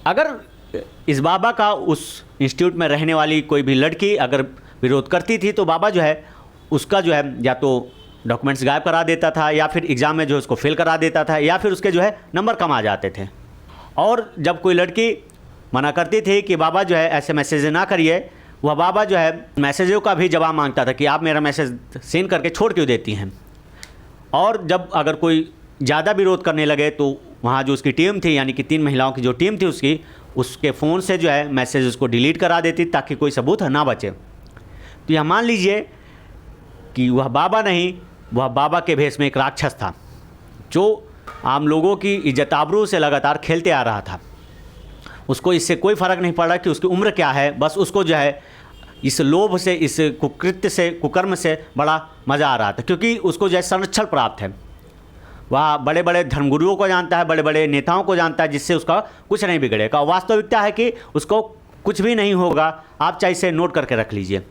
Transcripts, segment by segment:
अगर इस बाबा का उस इंस्टीट्यूट में रहने वाली कोई भी लड़की अगर विरोध करती थी तो बाबा जो है उसका जो है या तो डॉक्यूमेंट्स गायब करा देता था या फिर एग्ज़ाम में जो है उसको फेल करा देता था या फिर उसके जो है नंबर कम आ जाते थे। और जब कोई लड़की मना करती थी कि बाबा जो है ऐसे मैसेज ना करिए, वह बाबा जो है मैसेजों का भी जवाब मांगता था कि आप मेरा मैसेज सेंड करके छोड़ क्यों देती हैं। और जब अगर कोई ज़्यादा विरोध करने लगे तो वहाँ जो उसकी टीम थी, यानी कि 3 महिलाओं की जो टीम थी उसके फ़ोन से जो है मैसेज उसको डिलीट करा देती ताकि कोई सबूत ना बचे। तो यह मान लीजिए कि वह बाबा नहीं, वह बाबा के भेष में एक राक्षस था जो आम लोगों की इज्जत आबरू से लगातार खेलते आ रहा था। उसको इससे कोई फ़र्क नहीं पड़ा कि उसकी उम्र क्या है, बस उसको जो है इस लोभ से, इस कुकृत्य से, कुकर्म से बड़ा मज़ा आ रहा था, क्योंकि उसको जो है संरक्षण प्राप्त है। वह बड़े बड़े धर्मगुरुओं को जानता है, बड़े बड़े नेताओं को जानता है, जिससे उसका कुछ नहीं बिगड़ेगा। वास्तविकता है कि उसको कुछ भी नहीं होगा। आप चाहे इसे नोट करके रख लीजिए।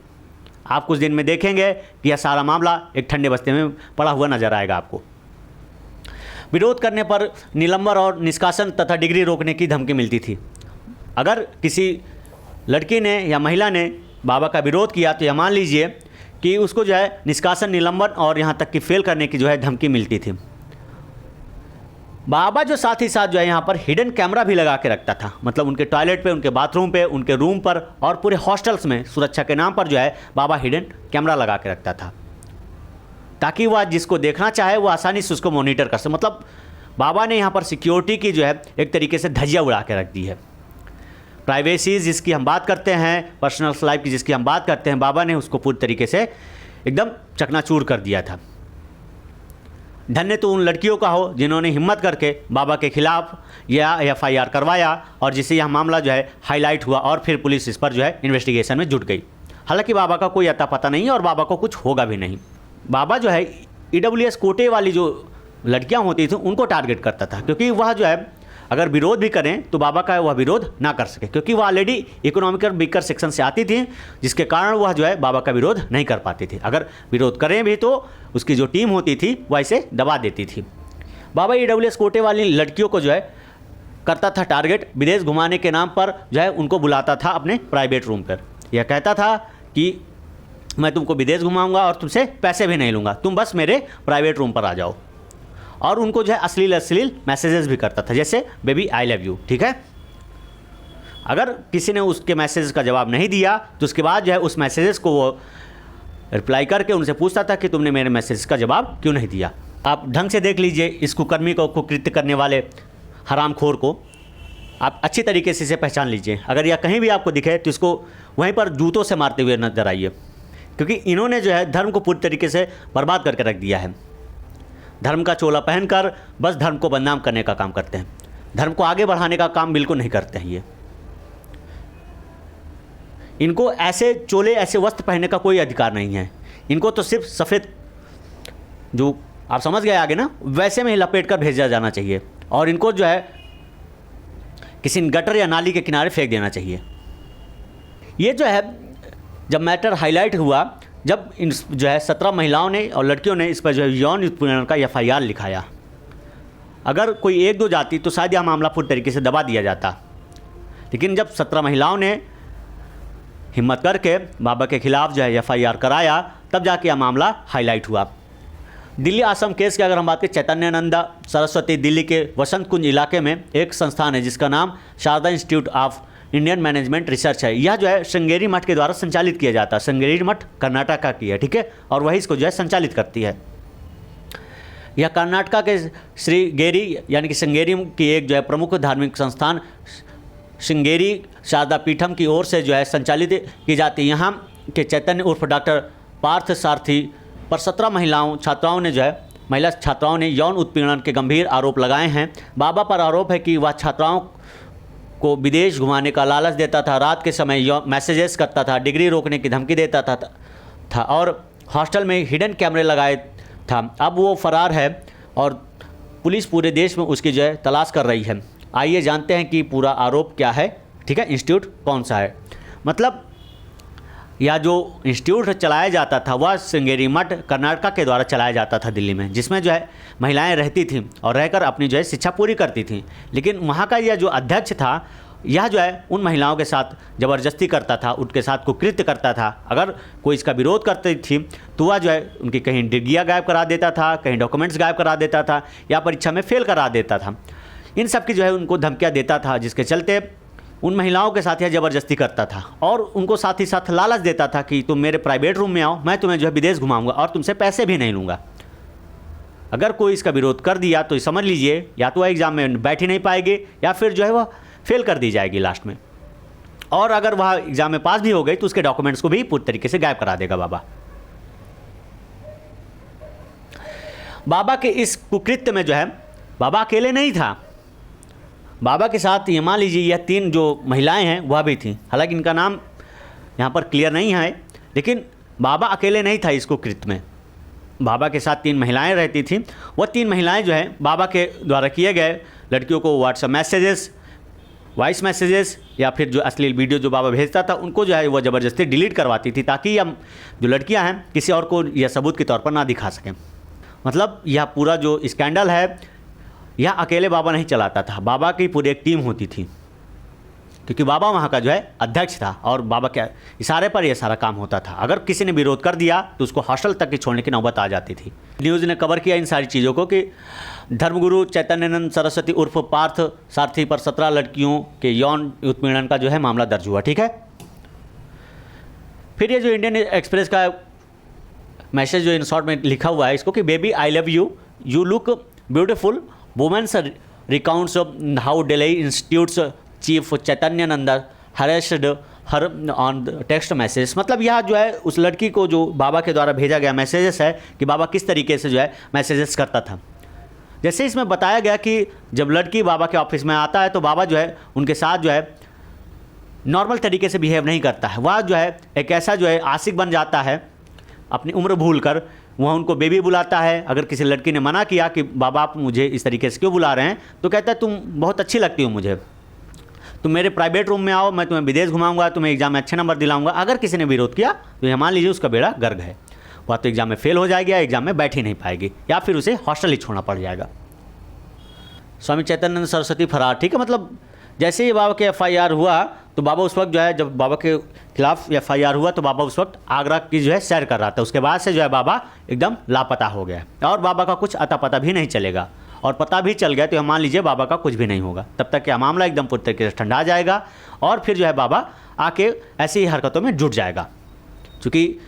आप कुछ दिन में देखेंगे कि यह सारा मामला एक ठंडे बस्ते में पड़ा हुआ नजर आएगा आपको। विरोध करने पर निलंबन और निष्कासन तथा डिग्री रोकने की धमकी मिलती थी। अगर किसी लड़की ने या महिला ने बाबा का विरोध किया तो यह मान लीजिए कि उसको जो है निष्कासन, निलंबन और यहाँ तक कि फेल करने की जो है धमकी मिलती थी। बाबा जो साथ ही साथ जो है यहाँ पर हिडन कैमरा भी लगा के रखता था, मतलब उनके टॉयलेट पे, उनके बाथरूम पे, उनके रूम पर और पूरे हॉस्टल्स में सुरक्षा के नाम पर जो है बाबा हिडन कैमरा लगा के रखता था, ताकि वह जिसको देखना चाहे वो आसानी से उसको मॉनिटर कर सके। मतलब बाबा ने यहाँ पर सिक्योरिटी की जो है एक तरीके से धज्जियाँ उड़ा के रख दी है। प्राइवेसी जिसकी हम बात करते हैं, पर्सनल लाइफ की जिसकी हम बात करते हैं, बाबा ने उसको पूरी तरीके से एकदम चकनाचूर कर दिया था। धन्य तो उन लड़कियों का हो जिन्होंने हिम्मत करके बाबा के खिलाफ यह FIR करवाया और जिससे यह मामला जो है हाईलाइट हुआ और फिर पुलिस इस पर जो है इन्वेस्टिगेशन में जुट गई। हालांकि बाबा का कोई अता पता नहीं और बाबा को कुछ होगा भी नहीं। बाबा जो है EWS कोटे वाली जो लड़कियां होती थी उनको टारगेट करता था, क्योंकि वह जो है अगर विरोध भी करें तो बाबा का वह विरोध ना कर सके, क्योंकि वह ऑलरेडी इकोनॉमिकल वीकर सेक्शन से आती थी, जिसके कारण वह जो है बाबा का विरोध नहीं कर पाती थी। अगर विरोध करें भी तो उसकी जो टीम होती थी वह इसे दबा देती थी। बाबा EWS कोटे वाली लड़कियों को जो है करता था टारगेट। विदेश घुमाने के नाम पर जो है उनको बुलाता था अपने प्राइवेट रूम पर। यह कहता था कि मैं तुमको विदेश घुमाऊँगा और तुमसे पैसे भी नहीं लूँगा, तुम बस मेरे प्राइवेट रूम पर आ जाओ। और उनको जो है अश्लील मैसेजेस भी करता था, जैसे बेबी आई लव यू, ठीक है। अगर किसी ने उसके मैसेज का जवाब नहीं दिया तो उसके बाद जो है उस मैसेजेस को वो रिप्लाई करके उनसे पूछता था कि तुमने मेरे मैसेज का जवाब क्यों नहीं दिया। आप ढंग से देख लीजिए इस कुकर्मी को, कुकृत्य करने वाले हरामखोर को आप अच्छी तरीके से इसे पहचान लीजिए। अगर यह कहीं भी आपको दिखे तो इसको वहीं पर जूतों से मारते हुए नजर आइए, क्योंकि इन्होंने जो है धर्म को पूरी तरीके से बर्बाद करके रख दिया है। धर्म का चोला पहनकर बस धर्म को बदनाम करने का काम करते हैं, धर्म को आगे बढ़ाने का काम बिल्कुल नहीं करते हैं। ये इनको ऐसे चोले, ऐसे वस्त्र पहनने का कोई अधिकार नहीं है। इनको तो सिर्फ सफ़ेद, जो आप समझ गए आगे ना, वैसे में ही लपेट कर भेजा जाना चाहिए और इनको जो है किसी गटर या नाली के किनारे फेंक देना चाहिए। ये जो है जब मैटर हाईलाइट हुआ, जब इन जो है 17 महिलाओं ने और लड़कियों ने इस पर जो है यौन उत्पीड़न का FIR लिखाया। अगर कोई 1-2 जाती तो शायद यह मामला पूरी तरीके से दबा दिया जाता, लेकिन जब 17 महिलाओं ने हिम्मत करके बाबा के खिलाफ जो है FIR कराया, तब जाके यह मामला हाईलाइट हुआ। दिल्ली आश्रम केस की अगर हम बात करें, चैतन्यानंदा सरस्वती दिल्ली के वसंत कुंज इलाके में एक संस्थान है जिसका नाम Sharda Institute of Indian Management Research है। यह जो है श्रृंगेरी मठ के द्वारा संचालित किया जाता है। श्रृंगेरी मठ कर्नाटका की है, ठीक है, और वही इसको जो है संचालित करती है। यह कर्नाटका के श्रीगेरी यानी कि श्रृंगेरी की एक जो है प्रमुख धार्मिक संस्थान श्रृंगेरी शारदा पीठम की ओर से जो है संचालित की जाती है। यहाँ के चैतन्य उर्फ डॉक्टर पार्थ सारथी पर 17 महिला छात्राओं ने यौन उत्पीड़न के गंभीर आरोप लगाए हैं। बाबा पर आरोप है कि वह छात्राओं को विदेश घुमाने का लालच देता था, रात के समय मैसेजेस करता था, डिग्री रोकने की धमकी देता था और हॉस्टल में हिडन कैमरे लगाए था। अब वो फरार है और पुलिस पूरे देश में उसकी जो है तलाश कर रही है। आइए जानते हैं कि पूरा आरोप क्या है, ठीक है, इंस्टीट्यूट कौन सा है। मतलब यह जो इंस्टीट्यूट चलाया जाता था वह श्रृंगेरी मठ कर्नाटका के द्वारा चलाया जाता था दिल्ली में, जिसमें जो है महिलाएं रहती थीं और रहकर अपनी जो है शिक्षा पूरी करती थीं। लेकिन वहाँ का यह जो अध्यक्ष था यह जो है उन महिलाओं के साथ ज़बरदस्ती करता था, उनके साथ कुकृत्य करता था। अगर कोई इसका विरोध करती थी तो वह जो है उनकी कहीं डिग्रियाँ गायब करा देता था, कहीं डॉक्यूमेंट्स गायब करा देता था, या परीक्षा में फेल करा देता था। इन सब की जो है उनको धमकियाँ देता था, जिसके चलते उन महिलाओं के साथ यह ज़बरदस्ती करता था और उनको साथ ही साथ लालच देता था कि तुम मेरे प्राइवेट रूम में आओ, मैं तुम्हें जो है विदेश घुमाऊँगा और तुमसे पैसे भी नहीं लूँगा। अगर कोई इसका विरोध कर दिया तो समझ लीजिए या तो वह एग्ज़ाम में बैठ ही नहीं पाएगी या फिर जो है वह फेल कर दी जाएगी लास्ट में। और अगर वह एग्ज़ाम में पास भी हो गई तो उसके डॉक्यूमेंट्स को भी पूरी तरीके से गायब करा देगा बाबा। बाबा के इस कुकृत्य में जो है बाबा अकेले नहीं था, बाबा के साथ ये मान लीजिए यह 3 जो महिलाएं हैं वह भी थीं। हालांकि इनका नाम यहाँ पर क्लियर नहीं है, लेकिन बाबा अकेले नहीं था इस कुकृत्य में। बाबा के साथ 3 महिलाएं रहती थीं। वह 3 महिलाएं जो है बाबा के द्वारा किए गए लड़कियों को व्हाट्सएप मैसेजेस, वॉइस मैसेजेस या फिर जो अश्लील वीडियो जो बाबा भेजता था उनको जो है वह ज़बरदस्ती डिलीट करवाती थी, ताकि यह जो लड़कियां हैं किसी और को यह सबूत के तौर पर ना दिखा सकें। मतलब यह पूरा जो स्कैंडल है यह अकेले बाबा नहीं चलाता था, बाबा की पूरी एक टीम होती थी, क्योंकि बाबा वहाँ का जो है अध्यक्ष था और बाबा के इशारे पर यह सारा काम होता था। अगर किसी ने विरोध कर दिया तो उसको हॉस्टल तक की छोड़ने की नौबत आ जाती थी। न्यूज़ ने कवर किया इन सारी चीज़ों को कि धर्मगुरु चैतन्यानंद सरस्वती उर्फ पार्थ सारथी पर 17 लड़कियों के यौन उत्पीड़न का जो है मामला दर्ज हुआ। ठीक है, फिर ये जो इंडियन एक्सप्रेस का मैसेज जो इन शॉर्ट में लिखा हुआ है इसको कि baby I love you, you look beautiful, women's recounts how Delhi institute's chief Chaitanyanand harassed her on text message. मतलब यह जो है उस लड़की को जो बाबा के द्वारा भेजा गया मैसेजेस है कि बाबा किस तरीके से जो है मैसेजेस करता था। जैसे इसमें बताया गया कि जब लड़की बाबा के ऑफिस में आता है तो बाबा जो है उनके साथ जो है नॉर्मल तरीके से बिहेव नहीं करता है। वह जो है एक ऐसा जो है आशिक बन जाता है, अपनी उम्र भूल कर वह उनको बेबी बुलाता है। अगर किसी लड़की ने मना किया कि बाबा आप मुझे इस तरीके से क्यों बुला रहे हैं, तो कहता है तुम बहुत अच्छी लगती हो मुझे, तुम मेरे प्राइवेट रूम में आओ, मैं तुम्हें विदेश घुमाऊंगा, तुम्हें एग्जाम में अच्छे नंबर दिलाऊंगा। अगर किसी ने विरोध किया तो यह मान लीजिए उसका बेड़ा गर्क है, वह तो एग्जाम में फेल हो जाएगी या एग्जाम में बैठ ही नहीं पाएगी या फिर उसे हॉस्टल ही छोड़ना पड़ जाएगा। स्वामी चैतन्यानंद सरस्वती फरार। ठीक है, मतलब जैसे ही बाबा के FIR हुआ तो बाबा उस वक्त जो है जब बाबा के खिलाफ FIR हुआ तो बाबा उस वक्त आगरा की जो है सैर कर रहा था। उसके बाद से जो है बाबा एकदम लापता हो गया और बाबा का कुछ अता पता भी नहीं चलेगा, और पता भी चल गया तो मान लीजिए बाबा का कुछ भी नहीं होगा। तब तक यह मामला एकदम पूरी तरीके से ठंडा जाएगा और फिर जो है बाबा आके ऐसी ही हरकतों में जुट जाएगा। चूँकि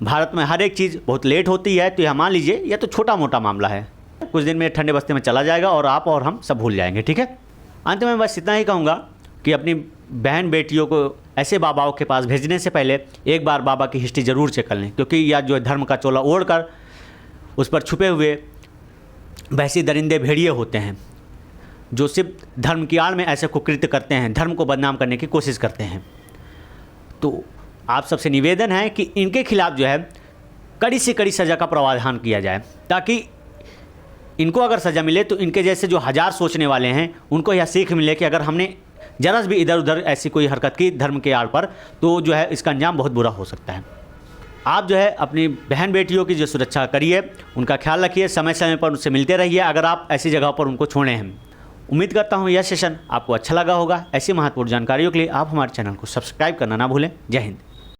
भारत में हर एक चीज़ बहुत लेट होती है तो यह मान लीजिए यह तो छोटा मोटा मामला है, कुछ दिन में ठंडे बस्ते में चला जाएगा और आप और हम सब भूल जाएंगे। ठीक है, अंत में बस इतना ही कहूँगा कि अपनी बहन बेटियों को ऐसे बाबाओं के पास भेजने से पहले एक बार बाबा की हिस्ट्री ज़रूर चेक कर लें, क्योंकि यह जो धर्म का चोला ओढ़ कर उस पर छुपे हुए वैसी दरिंदे भेड़िए होते हैं जो सिर्फ धर्म की आड़ में ऐसे कुकृत्य करते हैं, धर्म को बदनाम करने की कोशिश करते हैं। तो आप सबसे निवेदन है कि इनके खिलाफ जो है कड़ी से कड़ी सज़ा का प्रावधान किया जाए, ताकि इनको अगर सज़ा मिले तो इनके जैसे जो हज़ार सोचने वाले हैं उनको यह सीख मिले कि अगर हमने जरा भी इधर उधर ऐसी कोई हरकत की धर्म के आड़ पर तो जो है इसका अंजाम बहुत बुरा हो सकता है। आप जो है अपनी बहन बेटियों की जो सुरक्षा करिए, उनका ख्याल रखिए, समय समय पर उनसे मिलते रहिए अगर आप ऐसी जगह पर उनको छोड़े हैं। उम्मीद करता हूँ यह सेशन आपको अच्छा लगा होगा। ऐसी महत्वपूर्ण जानकारियों के लिए आप हमारे चैनल को सब्सक्राइब करना ना भूलें। जय हिंद।